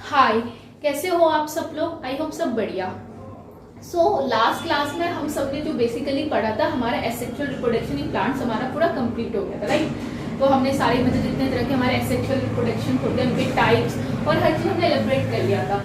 हाय, कैसे हो आप सब लोग? आई होप सब बढ़िया। लास्ट क्लास में हम सब ने जो बेसिकली पढ़ा था, हमारा एसेक्सुअल रिप्रोडक्शन इन प्लांट्स हमारा पूरा कंप्लीट हो गया था, राइट। तो हमने सारे मतलब जितने तरह के हमारे एसेक्सुअल रिप्रोडक्शन होते हैं उनके टाइप्स और हर चीज हमने एलिब्रेट कर लिया था।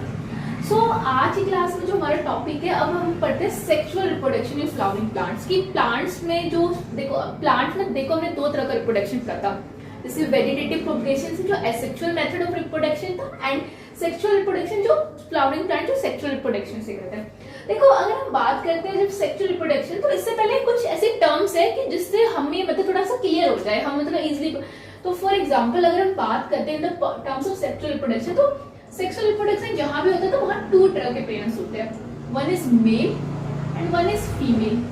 आज की क्लास में जो हमारा टॉपिक है, अब हम पढ़ते हैं sexual reproduction in flowering plants की। प्लांट्स में जो प्लांट्स में देखो हमने दो तरह का रिप्रोडक्शन पढ़ा था। जैसे वेजिटेटिव प्रोपगेशन से जो एसेक्सुअल मेथड ऑफ रिप्रोडक्शन था, एंड सेक्सुअल रिप्रोडक्शन जो फ्लावरिंग प्लांट जो सेक्सुअल रिप्रोडक्शन से करते हैं। देखो अगर हम बात करते हैं जब सेक्सुअल रिप्रोडक्शन, तो इससे पहले कुछ ऐसे टर्म्स है कि जिससे हमें मतलब थोड़ा सा क्लियर हो जाए, हम मतलब इजिली। तो फॉर एग्जाम्पल अगर हम बात करते हैं in the terms of sexual reproduction, तो सेक्सुअल रिप्रोडक्शन जहां भी होता है तो वहां टू तरह के पेरेंट्स होते हैं, one is male and one is female,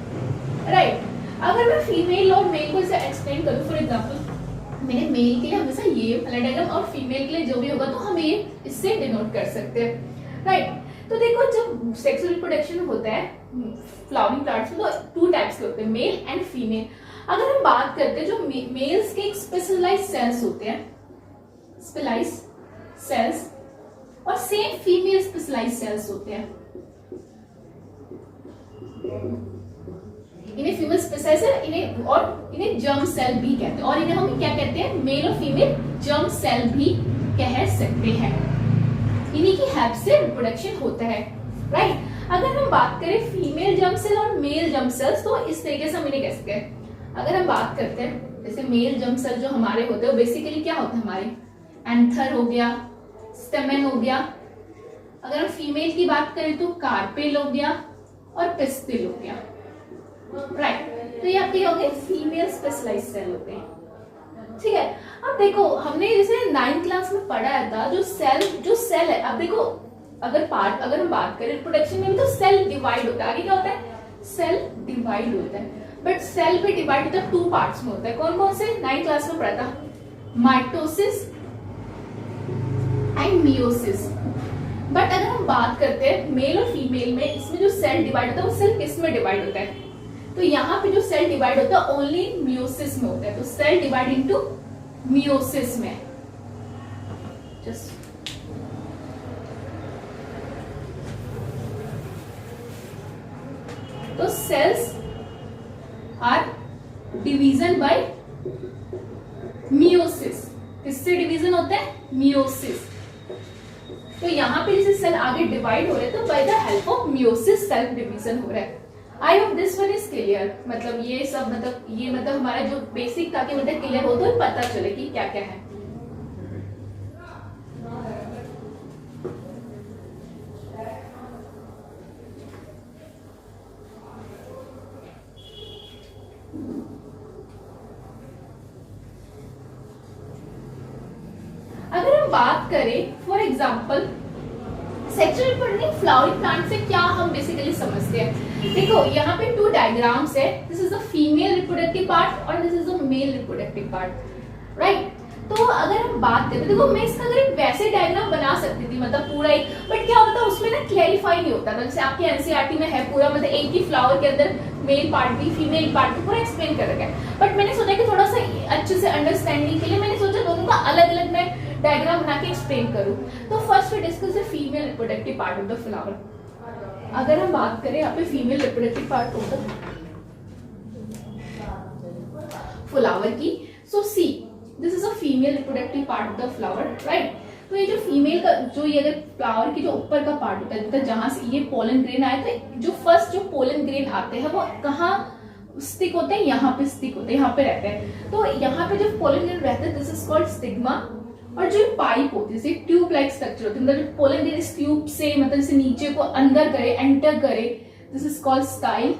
right. अगर मैं फीमेल और मेल को इसे एक्सप्लेन करूं, फॉर एग्जाम्पल मैंने मेल के लिए हमेशा ये वाला डायग्राम और फीमेल के लिए जो भी होगा तो हम ये इससे डिनोट कर सकते हैं, राइट। तो देखो जब सेक्सुअल रिप्रोडक्शन होता है फ्लावरिंग प्लांट्स में, तो टू टाइप्स के होते हैं, मेल एंड फीमेल। अगर हम बात करते हैं जो मेल्स के स्पेशलाइज्ड सेल्स होते हैं, स्पेशलाइज्ड सेल्स, और सेम फीमेल स्पेशलाइज्ड सेल्स होते हैं, इन्हें फीमेल स्पेशलाइज्ड इन्हें जर्म सेल भी कहते हैं, और इन्हें हम क्या कहते हैं, मेल और फीमेल जर्म सेल भी कह सकते हैं। इन्हीं की हेल्प से रिप्रोडक्शन होता है, राइट। अगर हम बात करें फीमेल जर्म सेल और मेल जर्म सेल्स, तो इस तरीके से हम इन्हें कह सकते हैं। अगर हम बात करते हैं जैसे मेल जर्म सेल जो हमारे होते हैं वो बेसिकली क्या होता है, हमारे एंथर हो गया, स्टेमेन हो गया। अगर हम फीमेल की बात करें तो कार्पेल हो गया और पिस्टिल हो गया, राइट। तो ये आपके हो गए फीमेल स्पेशलाइज्ड सेल होते हैं, ठीक है। अब देखो हमने जैसे 9th क्लास में पढ़ा था जो सेल है। अब देखो अगर हम बात करें रिप्रोडक्शन में भी, तो सेल डिवाइड होता है। आगे क्या होता है, सेल डिवाइड होता है, बट सेल भी डिवाइड होता है 2 पार्ट्स में होता है। कौन कौन से 9th क्लास में पढ़ा था, माइटोसिस एंड मियोसिस। बट अगर हम बात करते हैं मेल और फीमेल में, इसमें जो सेल डिवाइड होता है वो सेल किस में डिवाइड होता है, तो यहाँ पे जो सेल डिवाइड होता है ओनली मियोसिस में होता है। तो सेल डिवाइड इनटू मियोसिस में, जस्ट तो cells are division by meiosis. किससे डिवीजन होता है, मियोसिस। तो यहाँ पे जैसे सेल आगे डिवाइड हो रहे हैं तो by the help of meiosis cell division हो रहा है। I hope this one is clear. मतलब ये सब मतलब हमारा जो बेसिक, ताकि मतलब क्लियर हो तो पता चले कि क्या क्या है। अगर हम बात करें for example sexual reproductive flowering plant से क्या हम बेसिकली समझते हैं, देखो यहाँ पे 2 डायग्राम्स है। This is the female reproductive part और this is the male reproductive part, right. तो अगर हम बात करें, देखो मैं इसका अगर एक वैसे डायग्राम बना सकती थी, मतलब पूरा एक, बट क्या होता था उसमें ना क्लैरिफाई नहीं होता था। जैसे आपके एनसीईआरटी में है पूरा, मतलब एक ही फ्लावर के अंदर मेल पार्ट भी फीमेल पार्ट भी पूरा एक्सप्लेन कर रखा है। बट मैंने सोचा कि थोड़ा सा अच्छे से अंडरस्टैंडिंग के लिए मैंने सोचा दोनों का अलग अलग मैं डायग्राम बना के एक्सप्लेन करूं। तो first we discuss the female reproductive part of the flower. अगर हम बात करें यहाँ पे female reproductive part of the flower की, so see this is a female reproductive part of the flower, right. तो ये जो फीमेल का जो ये अगर फ्लावर की जो ऊपर का पार्ट होता है, मतलब जहां से ये पोलन ग्रेन आया था, जो फर्स्ट जो पोलन ग्रेन आते हैं वो कहाँ स्टिक होते हैं, यहाँ पे स्टिक होते हैं, यहाँ पे रहते हैं। तो यहाँ पे जो पोलन ग्रेन रहते हैं दिस इज कॉल्ड स्टिग्मा। और जो पाइप होती है, जैसे ट्यूब लाइक स्ट्रक्चर होती है, मतलब जो पोलन ग्रेन इस ट्यूब से मतलब जैसे नीचे को अंदर करे, एंटर करे, this is called style.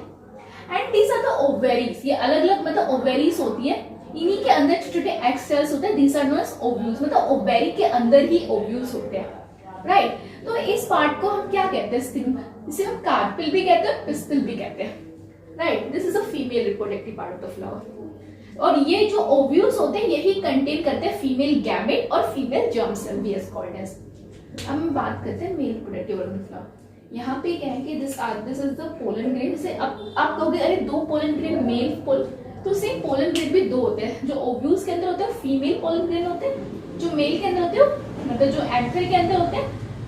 And these are the ovaries. ये अलग अलग मतलब ओवेरीज होती है, इन्हीं के अंदर छोटे छोटे एग सेल्स होते हैं, these are known as ovules. मतलब ओवेरी के अंदर ही ओव्यूल्स होते हैं, राइट। तो इस पार्ट को हम क्या कहते हैं, स्टिग्मा। इसे हम कार्पेल भी कहते हैं, पिस्टिल भी कहते हैं, right. This is a female reproductive part of the flower. और ये जो ओव्यूल्स होते हैं यही कंटेन करते हैं फीमेल गैमेट और फीमेल जर्म सेल भी एज कॉल्ड एज। अब हम बात करते हैं मेल रिप्रोडक्टिव ऑर्गन फ्लावर। यहाँ पे क्या है कि this is the pollen grain. जैसे अब आप कहोगे अरे 2 पोलन ग्रेन मेल तो सेम पोलन ग्रेन भी 2 होते हैं। जो ओव्यूल्स के अंदर होते हैं फीमेल पोलन ग्रेन होते हैं, जो मेल के अंदर होते हैं मतलब जो एंथर के अंदर होते हैं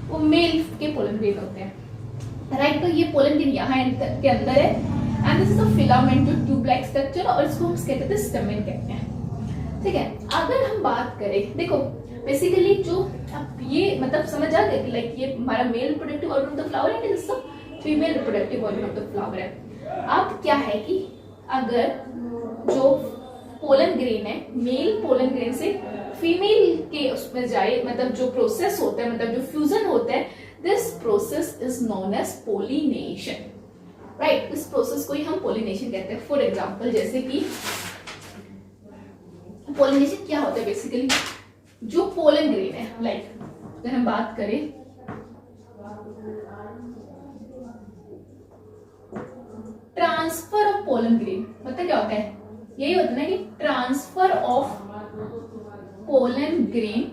वो मेल के पोलन ग्रेन होते हैं, राइट। तो ये पोलन ग्रेन यहाँ के अंदर है and this is a filament जो ट्यूब लाइक स्ट्रक्चर, और इसको हम कहते हैं स्टैमेन कहते हैं, ठीक है। अगर हम बात करें, देखो बेसिकली जो अब ये मतलब समझ आ गया कि लाइक ये हमारा male reproductive organ of the flower है, this is female reproductive organ of the flower है। अब क्या है कि अगर जो पोलन ग्रेन है मेल पोलन ग्रेन से फीमेल के उसमें जाए, मतलब जो प्रोसेस होता है, मतलब जो फ्यूजन होता है, this process is known as pollination, right. इस प्रोसेस को ही हम पोलिनेशन कहते हैं। फॉर एग्जाम्पल जैसे कि पोलिनेशन क्या होता है, बेसिकली जो पोलन ग्रेन है, लाइक अगर हम बात करें ट्रांसफर ऑफ पोलन ग्रेन, मतलब क्या होता है, यही होता है ना कि ट्रांसफर ऑफ पोलन ग्रेन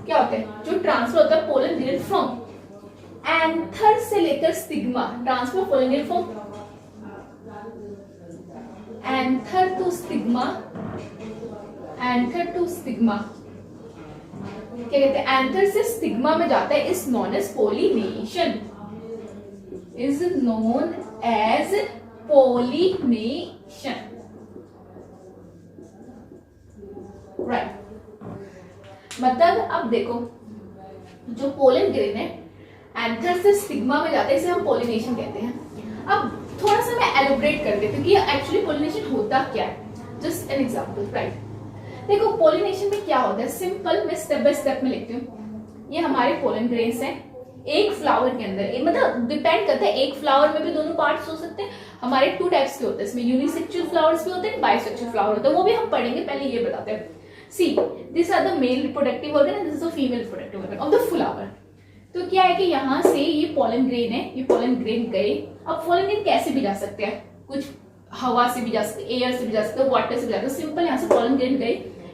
क्या होता है, जो ट्रांसफर होता है पोलन ग्रेन फ्रॉम एंथर से लेकर stigma, transfer pollen grain from anther to stigma, anther to stigma क्या कहते हैं, एंथर से स्टिग्मा में जाता है, is known as pollination, is known as pollination, right. मतलब अब देखो जो पोलन ग्रेन है एंथर से स्टिग्मा में जाता है, इसे हम पोलिनेशन कहते हैं। अब थोड़ा सा मैं एलोबरेट कर देती हूँ कि एक्चुअली पोलिनेशन होता क्या है, जस्ट एन एग्जांपल, राइट। देखो पोलिनेशन में क्या होता है, सिंपल मैं स्टेप बाय स्टेप में लिखती हूँ। ये हमारे पोलन ग्रेन्स हैं एक फ्लावर के अंदर, मतलब डिपेंड करता है, एक फ्लावर में भी दोनों पार्ट्स हो सकते हैं। हमारे 2 टाइप्स के होते हैं, इसमें यूनिसेक्सुअल फ्लावर्स भी होते हैं, बाइसेक्सुअल फ्लावर होते हैं, वो भी हम पढ़ेंगे, पहले ये बताते हैं। See this are the male reproductive organ and this is the female reproductive organ of the flower. तो क्या है कि यहाँ से ये पोलन ग्रेन है, ये पोलन ग्रेन गए। अब पोलन ग्रेन कैसे भी जा सकते हैं, कुछ हवा से भी जा सकते, एयर से भी जा सकते, वाटर से भी जा सकते। सिंपल यहाँ से पोलन ग्रेन गए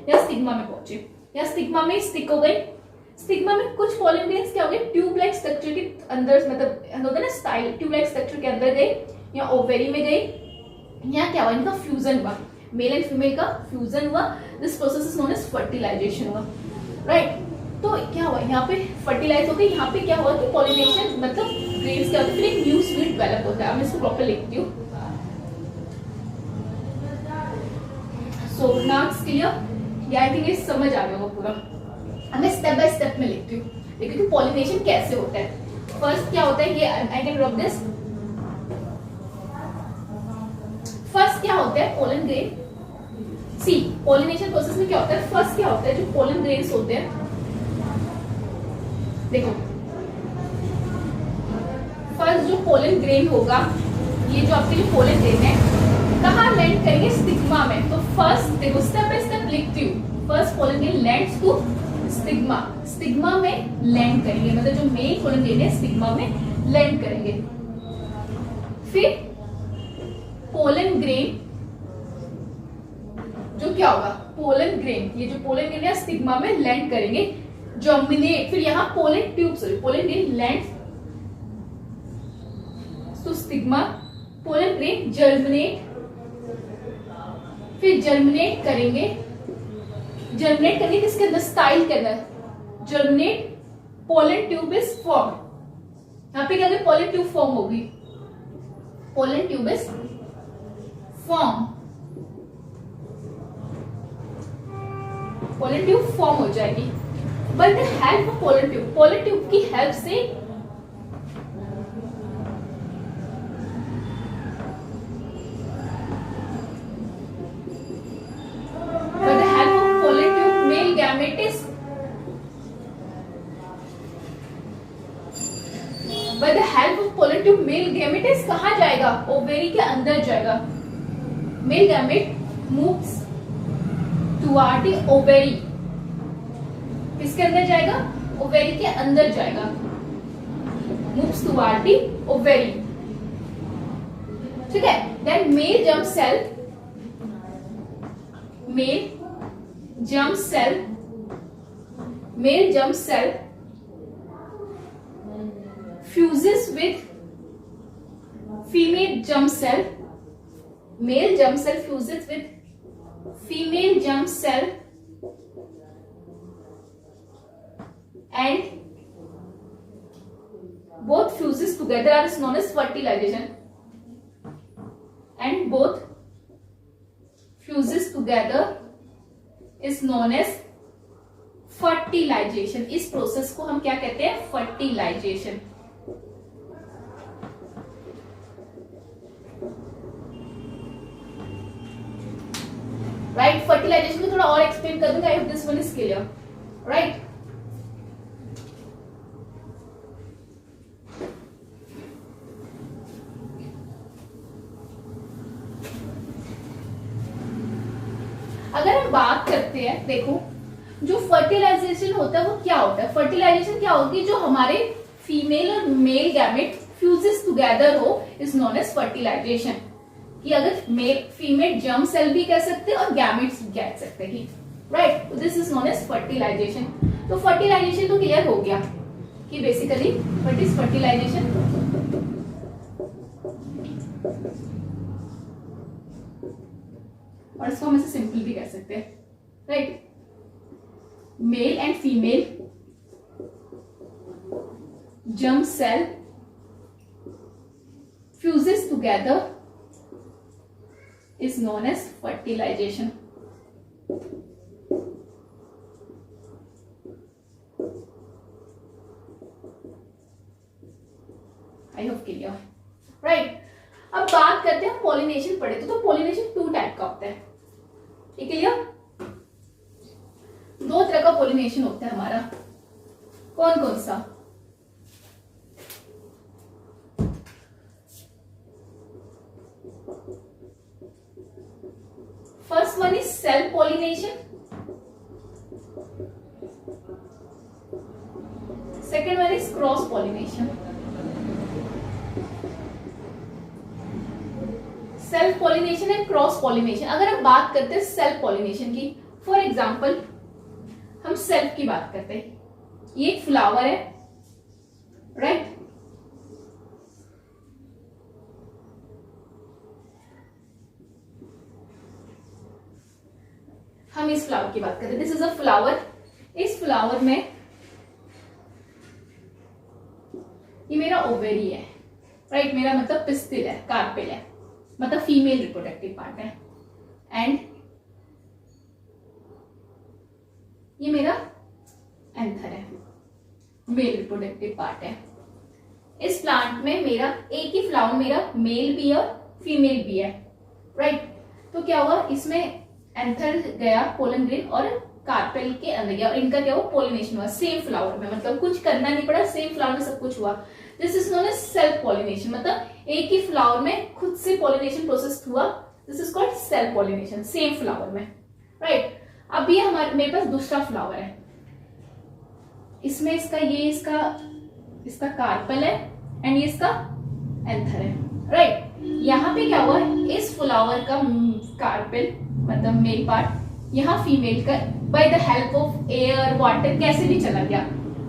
या स्टिग्मा में पहुंचे, या स्टिग्मा में स्टिक हो गए। स्टिग्मा में कुछ पोलन ग्रेन्स क्या हो गए, ट्यूब लाइक स्ट्रक्चर के अंदर, मतलब होता है ना स्टाइल, ट्यूब लाइक स्ट्रक्चर के अंदर गए, या ओवेरी में गए, या क्या हुआ, इनका फ्यूजन हुआ, मेल एंड फीमेल का फ्यूजन हुआ। This process is known as fertilization हुआ, राइट। तो क्या हुआ, यहाँ पे फर्टिलाइज होकर यहाँ पे क्या हुआ कि पोलिनेशन, मतलब ग्रेन्स क्या होता है, फिर एक न्यू सीड डेवलप होता है। मैं इसको प्रॉपर लिखती हूँ। So now it's clear, I think ये समझ आ गया वो पूरा। मैं स्टेप बाय स्टेप में लिखती हूँ, देखिए कि पोलिनेशन कैसे होता है। फर्स्ट क्या होता है, ये I can drop this. First क्या होता है, पोलन ग्रेन। सी पोलिनेशन प्रोसेस में क्या होता है, फर्स्ट क्या होता है, जो पोलन ग्रेन्स होते हैं, देखो फर्स्ट जो पोलन ग्रेन होगा, ये जो आपके लिए पोलन ग्रेन है, कहाँ लैंड करेंगे, स्टिग्मा में। तो फर्स्ट देखो स्टेप बाय स्टेप लिखती हूँ। First pollen grain lands to stigma, stigma में लैंड करेंगे, मतलब जो मेल पोलन ग्रेन है स्टिग्मा में लैंड करेंगे। फिर पोलन ग्रेन जो क्या होगा, पोलन ग्रेन, ये जो पोलन ग्रेन है स्टिग्मा में लैंड करेंगे, जर्मिनेट। फिर यहाँ pollen tube, sorry pollen grain land to stigma, pollen grain germinate, फिर जर्मिनेट करेंगे, जर्मिनेट करके किसके अंदर, स्टाइल के अंदर germinate, pollen tube is form. यहाँ पे क्या होगा, पोलन ट्यूब फॉर्म होगी, pollen tube is form, pollen tube form हो जाएगी। By the help of pollen tube, pollen tube की हेल्प से by the help of pollen tube male gametes कहाँ जाएगा, ओवेरी के अंदर जाएगा। Male gamete moves toward the ovary, किसके अंदर जाएगा, ओवेरी के अंदर जाएगा, मूव्स टुवर्ड द ओवेरी, ठीक है। Then male germ cell, male germ cell, male germ cell fuses with female germ cell, male germ cell fuses with female germ cell, and both fuses together are known as fertilization, and both fuses together is known as fertilization. इस process को हम क्या कहते हैं? Fertilisation. Right, fertilisation को थोड़ा और explain कर दूंगा. आई hope this one is clear. Right, अगर हम बात करते हैं, देखो जो फर्टिलाइजेशन होता है वो क्या होता है? फर्टिलाइजेशन क्या होगी? जो हमारे फीमेल और मेल गैमेट फ्यूजेस टुगेदर हो इज नोन एज फर्टिलाइजेशन. कि अगर मेल फीमेल जर्म सेल भी कह सकते हैं और गैमेट्स भी कह सकते हैं. Right, this is known as fertilisation. तो फर्टिलाइजेशन तो क्लियर हो गया कि बेसिकली व्हाट इज फर्टिलाइजेशन. और इसको हम ऐसे सिंपल भी कह सकते हैं. Right, mail and female germ cell fuses together is known as fertilization. I hope clear. Right. अब बात करते हैं पॉलिनेशन पढ़े तो पॉलिनेशन 2 टाइप का होता है. ठीक है, दो तरह का पॉलिनेशन होता है हमारा. कौन कौन सा? First one is self pollination. Second one is cross pollination. Self pollination and cross pollination. अगर हम बात करते हैं सेल्फ पॉलिनेशन की, फॉर एग्जाम्पल हम सेल्फ की बात करते हैं. ये एक फ्लावर है. राइट, हम इस फ्लावर की बात करते हैं. This is a flower. इस फ्लावर में ये मेरा ओवेरी है. राइट, मेरा मतलब पिस्टिल है, कार्पेल है, मतलब फीमेल रिप्रोडक्टिव पार्ट है. एंड ये मेरा एंथर है, मेल रिप्रोडक्टिव पार्ट है. इस प्लांट में मेरा एक ही फ्लावर, मेरा मेल भी है और फीमेल भी है. राइट, तो क्या हुआ, इसमें एंथर गया पोलन ग्रेन और कार्पेल के अंदर गया और इनका क्या हुआ, पॉलिनेशन हुआ सेम फ्लावर में. मतलब कुछ करना नहीं पड़ा, सेम फ्लावर में सब कुछ हुआ. This is known as self pollination. मतलब एक ही फ्लावर में खुद से पॉलिनेशन प्रोसेस हुआ. This is called self pollination, same flower में. राइट, अब ये हमारे मेरे पास दूसरा फ्लावर है. इसमें इसका कार्पेल है एंड ये इसका एंथर है. राइट, यहाँ पे क्या हुआ, इस फ्लावर का कार्पेल मतलब मेल पार्ट यहाँ फीमेल का bye the help of air water कैसे भी चला गया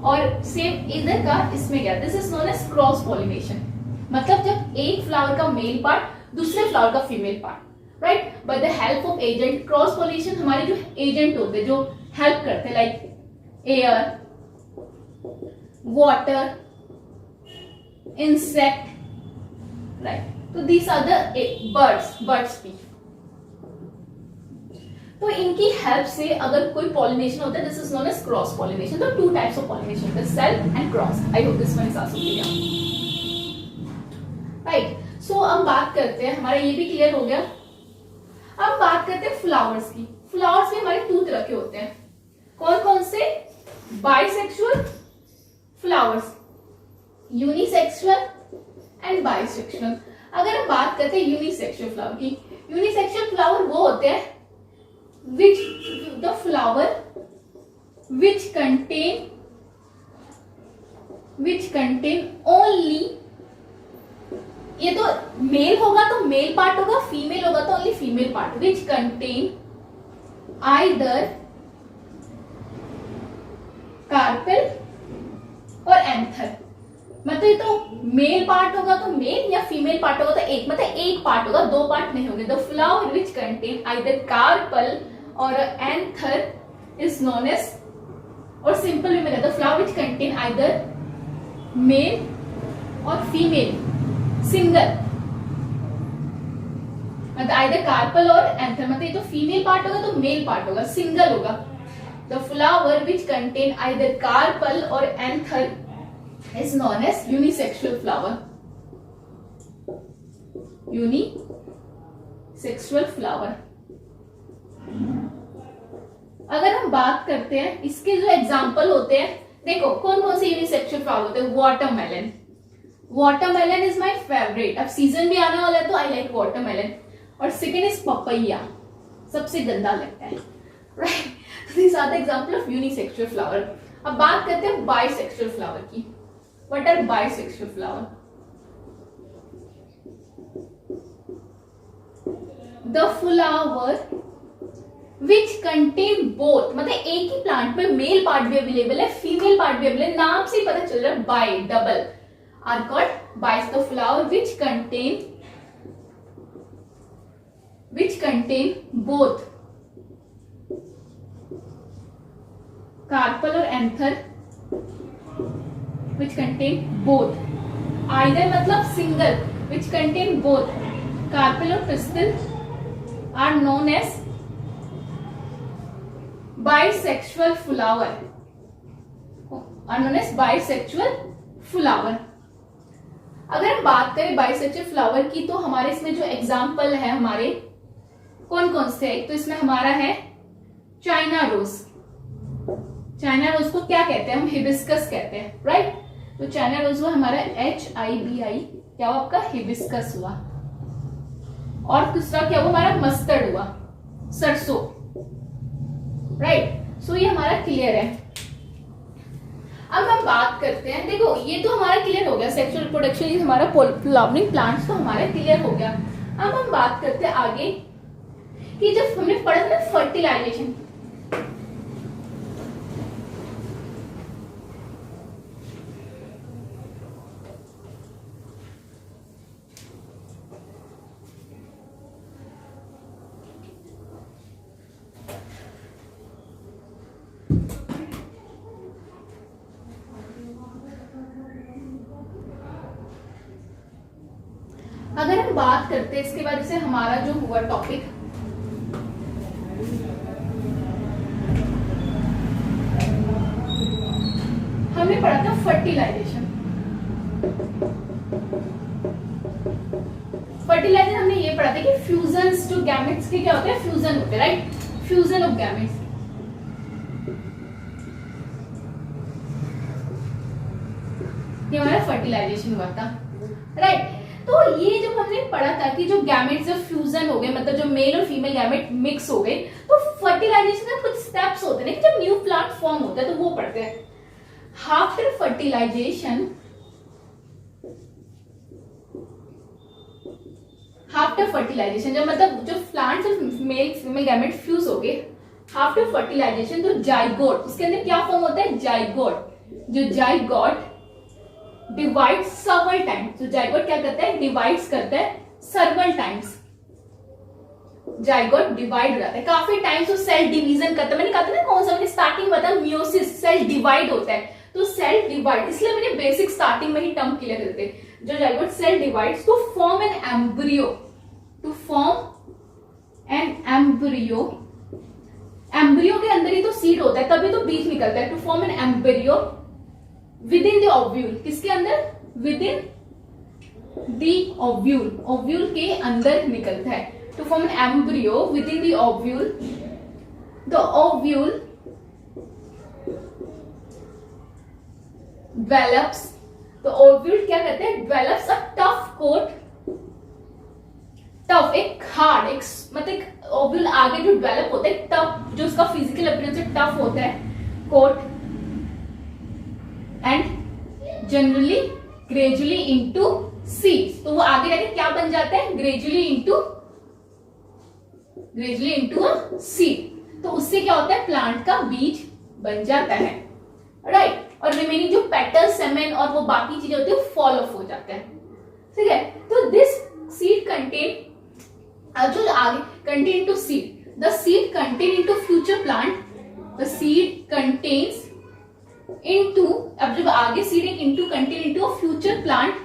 और सेम इधर का इसमें गया. This is known as cross pollination. मतलब जब एक फ्लावर का मेल पार्ट दूसरे फ्लावर का female part. Right, by the help of agent. Cross pollination हमारे जो एजेंट होते हैं जो हेल्प करते हैं, like air, water, insect. Right, तो दीज आर द बर्ड्स भी. तो इनकी हेल्प से अगर कोई पॉलिनेशन होता है, this is known as cross pollination. तो 2 टाइप्स ऑफ पॉलिनेशन होता है, self and cross. I hope this one is also clear. Right, so अब बात करते हैं, हमारा ये भी क्लियर हो गया. अब बात करते हैं फ्लावर्स की. फ्लावर्स भी हमारे 2 तरह के होते हैं. कौन कौन से? Bisexual flowers, unisexual and bisexual. अगर हम बात करते हैं यूनिसेक्सुअल फ्लावर की, यूनिसेक्सुअल फ्लावर वो होते हैं which the flower which contain only, ये तो मेल होगा तो मेल पार्ट होगा, फीमेल होगा तो only female part. which contain either carpel और एंथर. मतलब ये तो मेल पार्ट होगा तो मेल या फीमेल पार्ट होगा तो एक, मतलब एक पार्ट होगा, 2 पार्ट नहीं होंगे. The flower which contain either carpel और एंथर इज नोन एज और सिंपल वे में कहते हैं flower which contain either male और फीमेल सिंगल, मतलब आइदर कार्पल और एंथर, मतलब ये तो फीमेल पार्ट होगा तो मेल पार्ट होगा, सिंगल होगा। The flower which contain either carpel और anther is known as unisexual flower, unisexual flower. अगर हम बात करते हैं इसके जो एग्जाम्पल होते हैं, देखो कौन कौन से यूनिसेक्सुअल फ्लावर होते हैं। Watermelon, watermelon is my favourite, अब सीजन भी आने वाला है तो आई लाइक वाटरमेलन। और सेकेंड इज पपैया, सबसे गंदा लगता है, right. This are the example of unisexual flower. अब बात करते हैं बाइसेक्सुअल फ्लावर की। What are bisexual flower? The flower which contain both, मतलब एक ही प्लांट में मेल पार्ट भी अवेलेबल है, फीमेल पार्ट भी अवेलेबल है, नाम से ही पता चल रहा है bi, double, are called bis. The flower which contain both carpel और anther, which contain both, either मतलब single, which contain both carpel और pistil are known as bisexual flower, are known as bisexual flower। अगर हम बात करें bisexual flower की तो हमारे इसमें जो एग्जाम्पल है हमारे कौन कौन से, एक तो इसमें हमारा है चाइना रोज। चाइना रोज को क्या कहते हैं हम? हिबिस्कस कहते हैं, राइट। तो चाइना रोज वो हमारा HIBI क्या हुआ आपका? हिबिस्कस हुआ। और दूसरा क्या हुआ हमारा? मस्टर्ड हुआ, सरसों, राइट। सो ये हमारा क्लियर है। अब हम बात करते हैं, देखो ये तो हमारा क्लियर हो गया, सेक्सुअल रिप्रोडक्शन इज हमारा फ्लावरिंग प्लांट्स तो हमारा क्लियर हो गया। अब हम बात करते हैं आगे कि जब हमने पढ़ा था ना फर्टिलाइजेशन, अगर हम बात करते हैं इसके बाद से हमारा जो हुआ टॉपिक, हमने पढ़ा था फर्टिलाइजेशन। फर्टिलाइजेशन हमने ये पढ़ा था कि फ्यूजन्स जो गैमेट्स के क्या होते हैं? फ्यूजन होते हैं, राइट। फ्यूजन ऑफ गैमेट्स, ये हमारा फर्टिलाइजेशन हुआ था, राइट। तो ये जब हमने पढ़ा था कि जो गैमेट्स जब फ्यूजन हो गए, मतलब जो मेल और फीमेल गैमेट मिक्स हो गए, तो फर्टिलाइजेशन का कुछ स्टेप्स होते हैं कि जब न्यू प्लांट फॉर्म होता है तो वो पढ़ते हैं। आफ्टर फर्टिलाइजेशन, जब मतलब जो प्लांट और मेल फीमेल गैमेट फ्यूज हो गए, आफ्टर फर्टिलाइजेशन तो जाइगोट, उसके अंदर क्या फॉर्म होता है? जाइगोट। जो जाइगोट डिवाइड सर्वल टाइम्स, तो जाइगोट क्या करता है? डिवाइड्स करता है सर्वल टाइम्स। जाइगोट डिवाइड हो जाता है काफी टाइम्स, तो सेल डिवीजन करता है। मैंने कहा था ना कौन सा, मैंने स्टार्टिंग बताया मियोसिस, सेल डिवाइड होता है, तो सेल डिवाइड, इसलिए मैंने बेसिक स्टार्टिंग में ही टर्म क्लियर करते हैं। जो zygote cell divides to form an embryo, to form an embryo, embryo के अंदर ही तो सीड होता है, तभी तो बीज निकलता है। To form an embryo within the ovule, किसके अंदर? Within the ovule, ovule के अंदर निकलता है। To form an embryo within the ovule, the ovule develops, तो ओव्यूल क्या करते हैं? Develops a tough coat, tough एक हार्ड, एक मतलब ओव्यूल आगे जो डेवलप होता है टफ, जो उसका फिजिकल अपीयरेंस टफ होता है, coat, and generally gradually into seeds, तो वो आगे जाके क्या बन जाता है? ग्रेजुअली इनटू अ सीड, तो उससे क्या होता है? प्लांट का बीज बन जाता है, राइट। और रिमेनिंग जो पेटल, सेमेन और वो बाकी चीजें होती है फॉल ऑफ हो जाते हैं, ठीक है। तो दिस सीड कंटेन, जो आगे contain two seed, the seed contain into future plant, the seed contains into, अब जब आगे सीड एक into contain into a future plant,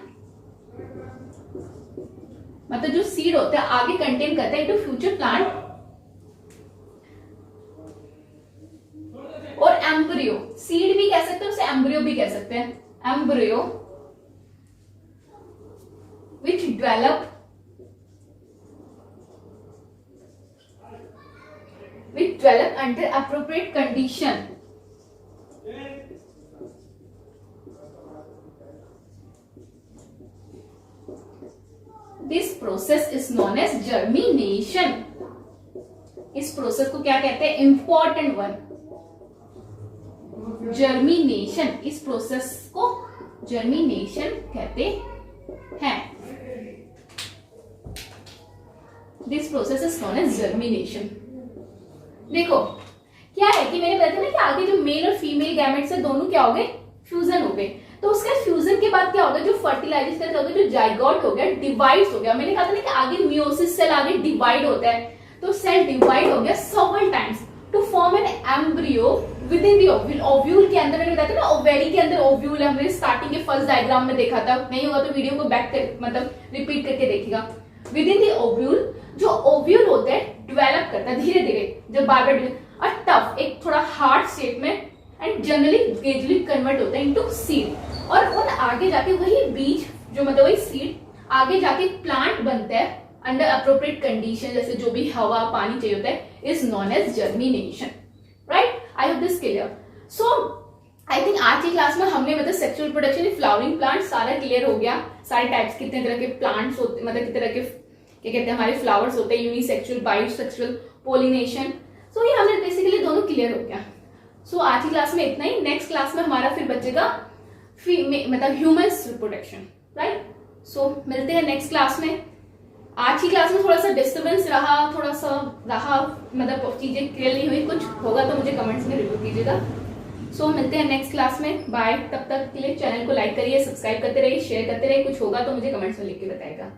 मतलब जो सीड होता है आगे कंटेन करता है इनटू फ्यूचर प्लांट और एम्ब्रियो, सीड भी कह सकते हैं उसे, एम्ब्रियो भी कह सकते हैं, embryo which develop under appropriate condition, this process is known as germination. इस प्रोसेस को क्या कहते हैं, इंपॉर्टेंट वन, जर्मिनेशन। इस प्रोसेस को जर्मिनेशन कहते हैं। This process is known as germination. देखो क्या है कि मैंने बताया ना कि आगे जो मेल और फीमेल गैमेट्स है दोनों क्या हो गए, फ्यूजन हो गए। तो उसके फ्यूजन के बाद क्या होगा, जो फर्टिलाइजेशन होगा, जो जाइगोट हो गया डिवाइड हो गया। मैंने कहा था ना कि आगे मियोसिस सेल आगे डिवाइड होता है, तो सेल डिवाइड हो गया several times to form an embryo within the ovule. Ovule के अंदर मैंने बताया था ना, ओवेरी के अंदर ओव्यूल है, हमने स्टार्टिंग के फर्स्ट डायग्राम में देखा था। नहीं होगा तो वीडियो को बैक कर, मतलब रिपीट करके देखिएगा। विद इन दी ओव्यूल, जो ओव्यूल होता है डेवलप करता है धीरे धीरे, जब बार बार टफ एक थोड़ा हार्ड शेप में एंड जनरली ग्रेजुअली कन्वर्ट होता है इनटू सीड। और उन आगे जाके वही बीज, जो मतलब वही सीड आगे जाके प्लांट बनता है अंडर अप्रोप्रिएट कंडीशन, जैसे जो भी हवा पानी चाहिए होता है, is known as germination. Right, I hope this clear. So I think आज की क्लास में हमने मतलब sexual reproduction in flowering plant सारा क्लियर हो गया। सारे टाइप्स, कितने तरह के प्लांट्स होते, मतलब कितने तरह के क्या कहते हैं हमारे फ्लावर्स होते हैं, यूनिसेक्सुअल, बाइसेक्सुअल, पोलिनेशन। सो ये हमने बेसिकली दोनों क्लियर हो गया। सो आज की क्लास में इतना ही। नेक्स्ट क्लास में हमारा फिर बचेगा मतलब ह्यूमन्स रिप्रोडक्शन। राइट, सो मिलते हैं नेक्स्ट क्लास में। आज की क्लास में थोड़ा सा डिस्टर्बेंस रहा, थोड़ा सा रहा, मतलब चीजें क्लियर नहीं हुई, कुछ होगा तो मुझे कमेंट्स में रिव्यू कीजिएगा। सो मिलते हैं नेक्स्ट क्लास में, बाय। तब तक के लिए चैनल को लाइक करिए, सब्सक्राइब करते रहिए, शेयर करते रहिए। कुछ होगा तो मुझे कमेंट्स में लिख के बताएगा।